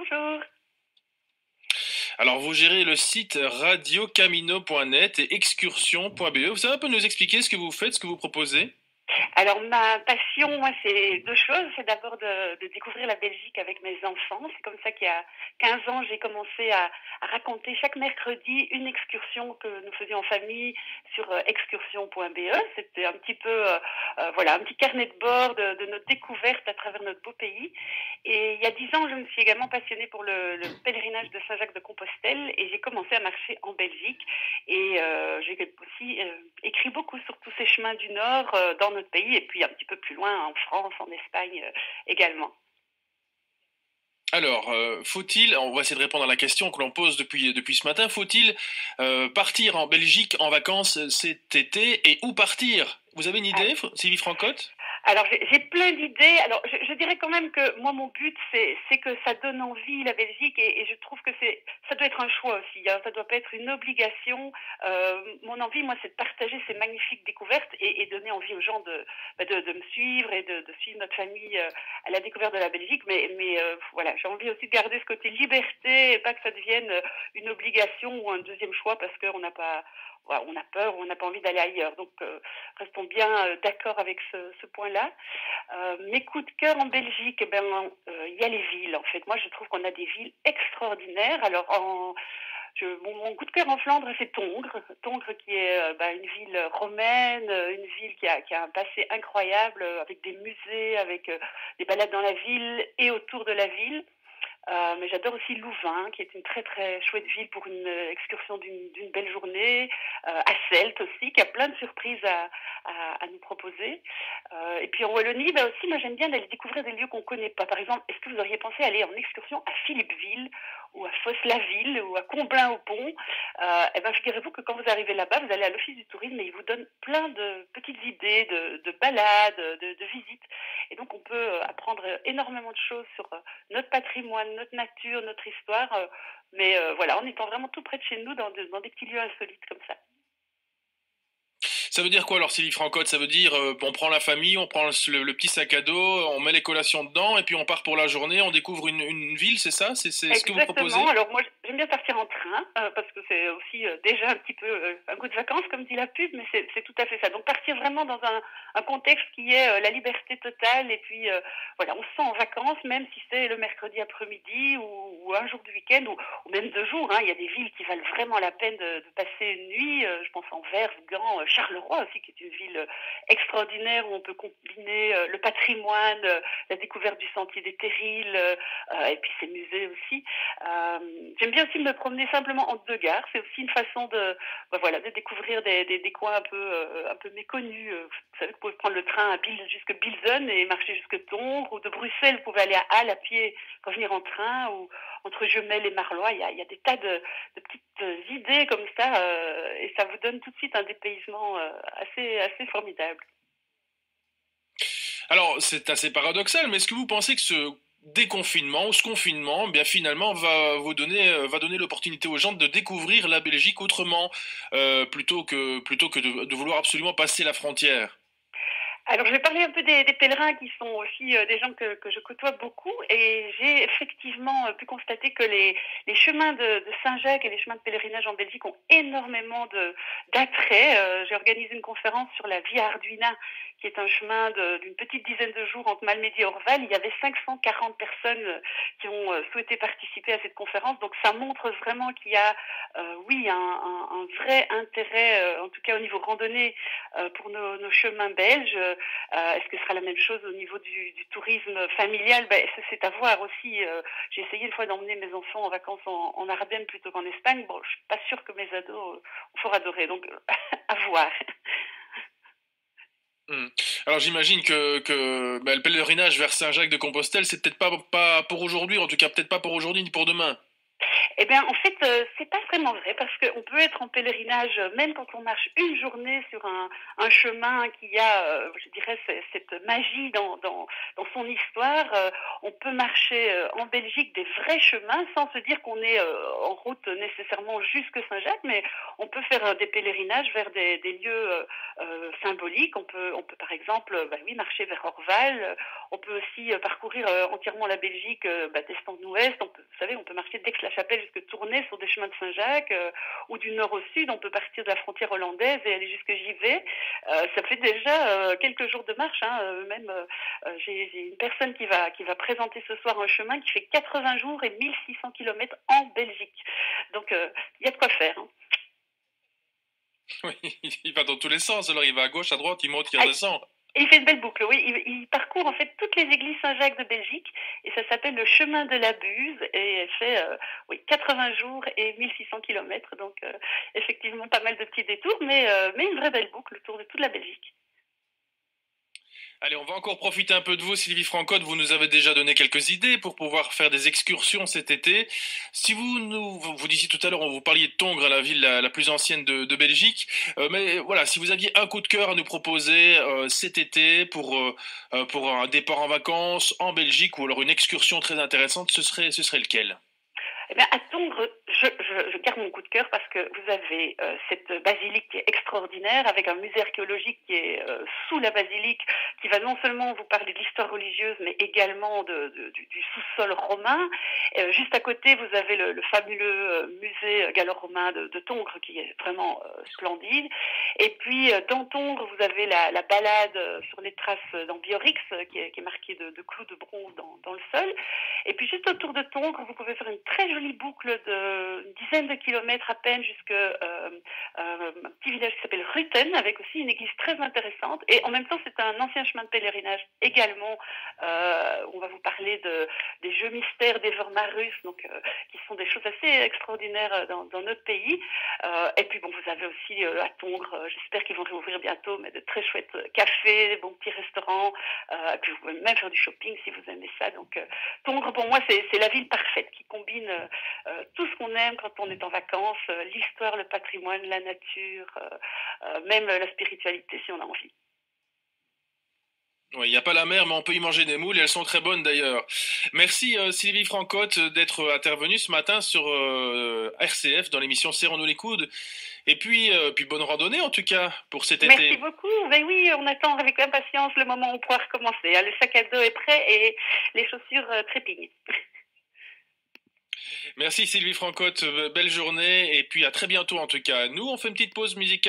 bonjour. Alors, vous gérez le site radiocamino.net et excursion.be. Vous savez un peu nous expliquer ce que vous faites, ce que vous proposez? Alors ma passion, moi, c'est 2 choses. C'est d'abord de découvrir la Belgique avec mes enfants. C'est comme ça qu'il y a 15 ans, j'ai commencé à raconter chaque mercredi une excursion que nous faisions en famille sur excursion.be. C'était un petit peu, voilà, un petit carnet de bord de nos découvertes à travers notre beau pays. Et il y a 10 ans, je me suis également passionnée pour le pèlerinage de Saint-Jacques-de-Compostelle et j'ai commencé à marcher en Belgique. Et j'ai aussi écrit beaucoup sur tous ces chemins du Nord dans notre pays et puis un petit peu plus loin en France, en Espagne également. Alors, faut-il, on va essayer de répondre à la question que l'on pose depuis ce matin, faut-il partir en Belgique en vacances cet été et où partir? Vous avez une idée, Sylvie Francotte? Alors j'ai plein d'idées. Alors je dirais quand même que moi mon but c'est que ça donne envie la Belgique et je trouve que ça doit être un choix aussi. Hein, ça doit pas être une obligation. Mon envie moi c'est de partager ces magnifiques découvertes et donner envie aux gens de me suivre et de suivre notre famille à la découverte de la Belgique. Mais voilà, j'ai envie aussi de garder ce côté liberté et pas que ça devienne une obligation ou un deuxième choix parce qu'on n'a pas voilà, on a peur ou on n'a pas envie d'aller ailleurs. Donc restons bien d'accord avec ce point-là. Mes coups de cœur en Belgique, eh ben, y a les villes. En fait, moi, je trouve qu'on a des villes extraordinaires. Alors, mon coup de cœur en Flandre, c'est Tongres. Tongres qui est une ville romaine, une ville qui a un passé incroyable, avec des musées, avec des balades dans la ville et autour de la ville. Mais j'adore aussi Louvain, qui est une très très chouette ville pour une excursion d'une belle journée. Asselt aussi, qui a plein de surprises à nous proposer. Et puis en Wallonie, aussi, moi j'aime bien aller découvrir des lieux qu'on ne connaît pas. Par exemple, est-ce que vous auriez pensé aller en excursion à Philippeville ou à Fosse-la-Ville ou à Comblain-au-Pont? Eh ben, figurez-vous que quand vous arrivez là-bas, vous allez à l'office du tourisme et ils vous donnent plein de petites idées de balades, de visites. Et donc on peut apprendre énormément de choses sur notre patrimoine, notre nature, notre histoire, mais voilà, en étant vraiment tout près de chez nous, dans des petits lieux insolites comme ça. Ça veut dire quoi alors, Sylvie Francotte? Ça veut dire on prend la famille, on prend le petit sac à dos, on met les collations dedans et puis on part pour la journée, on découvre une ville, c'est ça? C'est ce que vous Exactement. proposez? Alors moi, j'aime bien partir en train parce que c'est aussi déjà un petit peu un goût de vacances, comme dit la pub, mais c'est tout à fait ça. Donc partir vraiment dans un contexte qui est la liberté totale et puis voilà, on se sent en vacances, même si c'est le mercredi après-midi ou un jour du week-end ou même 2 jours. Hein. Il y a des villes qui valent vraiment la peine de passer une nuit. Je pense en Anvers, Gand, Charleroi aussi, qui est une ville extraordinaire où on peut combiner le patrimoine, la découverte du sentier des Terrils et puis ces musées aussi. J'aime bien aussi me promener simplement entre deux gares. C'est aussi une façon voilà, de découvrir des coins un peu méconnus. Vous savez, vous pouvez prendre le train jusque Bilzen et marcher jusque Tongres, ou de Bruxelles, vous pouvez aller à Halle à pied, revenir en train, ou entre Jemelle et Marlois. Il y a des tas de petites idées comme ça, et ça vous donne tout de suite un dépaysement assez formidable. Alors, c'est assez paradoxal, mais est-ce que vous pensez que ce déconfinement ou ce confinement, eh bien finalement, va donner l'opportunité aux gens de découvrir la Belgique autrement, plutôt que de vouloir absolument passer la frontière? Alors, je vais parler un peu des pèlerins qui sont aussi des gens que je côtoie beaucoup et j'ai effectivement pu constater que les chemins de Saint-Jacques et les chemins de pèlerinage en Belgique ont énormément d'attrait. J'ai organisé une conférence sur la Via Arduina, qui est un chemin d'une petite dizaine de jours entre Malmedy et Orval. Il y avait 540 personnes qui ont souhaité participer à cette conférence. Donc, ça montre vraiment qu'il y a, oui, un vrai intérêt, en tout cas au niveau randonnée, pour nos chemins belges. Est-ce que ce sera la même chose au niveau du tourisme familial? C'est à voir aussi. J'ai essayé une fois d'emmener mes enfants en vacances en Ardennes plutôt qu'en Espagne. Bon, je suis pas sûre que mes ados ont fort adoré, donc à voir. Hmm. Alors j'imagine que le pèlerinage vers Saint-Jacques-de-Compostelle, c'est peut-être pas pour aujourd'hui, en tout cas peut-être pas pour aujourd'hui ni pour demain. Eh bien, en fait, c'est pas vraiment vrai parce qu'on peut être en pèlerinage même quand on marche une journée sur un chemin qui a, je dirais, cette magie dans son histoire. On peut marcher en Belgique des vrais chemins sans se dire qu'on est en route nécessairement jusque Saint-Jacques, mais on peut faire des pèlerinages vers des lieux symboliques. On peut par exemple, oui, marcher vers Orval. On peut aussi parcourir entièrement la Belgique d'est en ouest. On peut savez, on peut marcher d'Aix-la-Chapelle jusque Tournai sur des chemins de Saint-Jacques, ou du nord au sud, on peut partir de la frontière hollandaise et aller jusque Givet. Ça fait déjà quelques jours de marche, hein, même j'ai une personne qui va présenter ce soir un chemin qui fait 80 jours et 1600 kilomètres en Belgique. Donc il y a de quoi faire. Hein. Oui, il va dans tous les sens. Alors il va à gauche, à droite, il monte, il Ah, redescend. et il fait une belle boucle, oui. Il parcourt en fait toutes les églises Saint-Jacques de Belgique et ça s'appelle le chemin de la Buse et elle fait oui, 80 jours et 1600 kilomètres. Donc effectivement pas mal de petits détours, mais une vraie belle boucle autour de toute la Belgique. Allez, on va encore profiter un peu de vous, Sylvie Francotte. Vous nous avez déjà donné quelques idées pour pouvoir faire des excursions cet été. Si vous disiez tout à l'heure, vous parliez de Tongres, la ville la plus ancienne de Belgique. Mais voilà, si vous aviez un coup de cœur à nous proposer cet été pour un départ en vacances en Belgique ou alors une excursion très intéressante, ce serait lequel? Eh bien, à Tongres, je garde mon coup de cœur parce que vous avez cette basilique qui est extraordinaire, avec un musée archéologique qui est sous la basilique, qui va non seulement vous parler de l'histoire religieuse, mais également du sous-sol romain. Juste à côté, vous avez le fabuleux musée gallo-romain de Tongres, qui est vraiment splendide. Et puis, dans Tongres, vous avez la balade sur les traces d'Ambiorix, qui est marquée de clous de bronze dans le sol. Et puis juste autour de Tongres, vous pouvez faire une très jolie boucle une dizaine de kilomètres à peine jusqu'à un petit village qui s'appelle Rutten, avec aussi une église très intéressante. Et en même temps, c'est un ancien chemin de pèlerinage également. On va vous parler des jeux mystères des Vormarus, donc qui sont des choses assez extraordinaires dans notre pays. Et puis bon, vous avez aussi à Tongres, j'espère qu'ils vont réouvrir bientôt, mais de très chouettes cafés, des bons petits restaurants. Et puis vous pouvez même faire du shopping si vous aimez ça. Donc Tongres, pour moi, c'est la ville parfaite qui combine tout ce qu'on aime quand on est en vacances, l'histoire, le patrimoine, la nature, même la spiritualité si on a envie. Oui, il n'y a pas la mer, mais on peut y manger des moules et elles sont très bonnes d'ailleurs. Merci Sylvie Francotte d'être intervenue ce matin sur RCF dans l'émission Serrons-nous les coudes. Et puis bonne randonnée en tout cas pour cet Merci été. beaucoup. Ben oui, on attend avec impatience le moment où on pourra recommencer. Le sac à dos est prêt et les chaussures trépignent. Merci Sylvie Francotte, belle journée et puis à très bientôt en tout cas. Nous, on fait une petite pause musicale.